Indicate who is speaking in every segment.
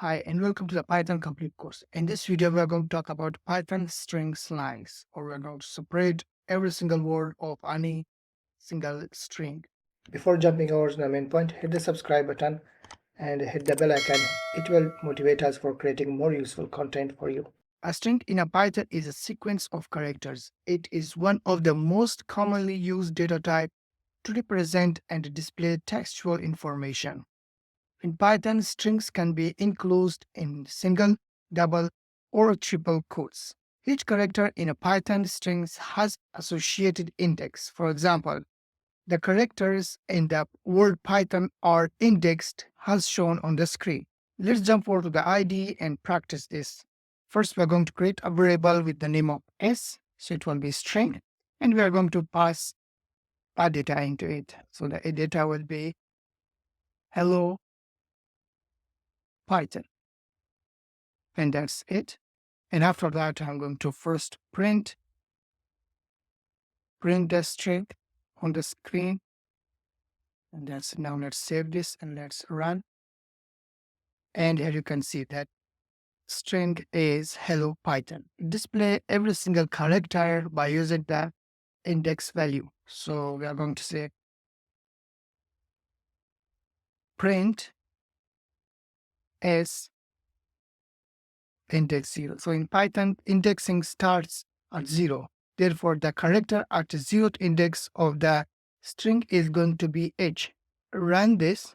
Speaker 1: Hi and welcome to the Python complete course. In this video, we are going to talk about Python string lines, or we are going to separate every single word of any single string. Before jumping over to the main point, hit the subscribe button and hit the bell icon. It will motivate us for creating more useful content for you. A string in a Python is a sequence of characters. It is one of the most commonly used data type to represent and display textual information. In Python, strings can be enclosed in single, double, or triple quotes. Each character in a Python string has associated index. For example, the characters in the word Python are indexed as shown on the screen. Let's jump over to the IDE and practice this. First, we're going to create a variable with the name of s, so it will be string, and we are going to pass a data into it. So the data will be hello Python. And that's it. And after that, I'm going to first print the string on the screen. And that's now let's save this and let's run. And here you can see that string is hello Python. Display every single character by using the index value. So we are going to say print s index 0. So in Python, indexing starts at 0. Therefore, the character at the 0th index of the string is going to be h. Run this.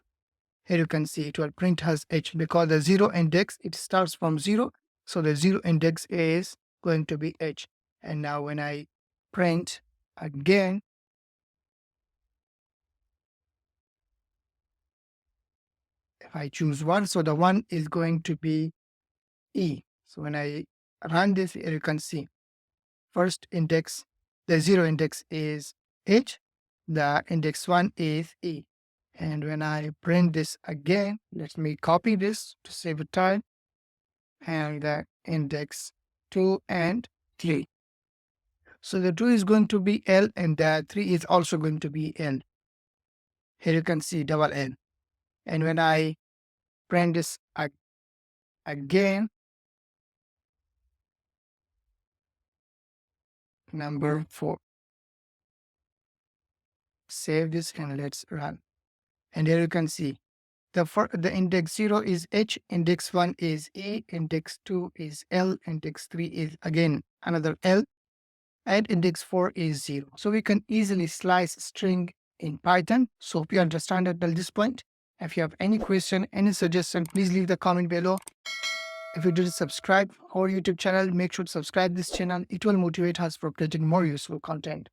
Speaker 1: Here you can see it will print as h because the 0 index, it starts from 0. So the 0 index is going to be h. And now when I print again, if I choose 1, so the 1 is going to be e. So when I run this, here you can see first index, the 0 index is h, the index 1 is e. And when I print this again, let me copy this to save time, and the index 2 and 3. So the 2 is going to be L and the 3 is also going to be L. Here you can see double L. And when I print this again, number 4. Save this and let's run. And here you can see the index 0 is H, index 1 is E, index 2 is L, index 3 is again another L, and index 4 is 0. So we can easily slice string in Python. So hope you understand it till this point. If you have any question, any suggestion, please leave the comment below. If you didn't subscribe our YouTube channel, make sure to subscribe this channel. It will motivate us for creating more useful content.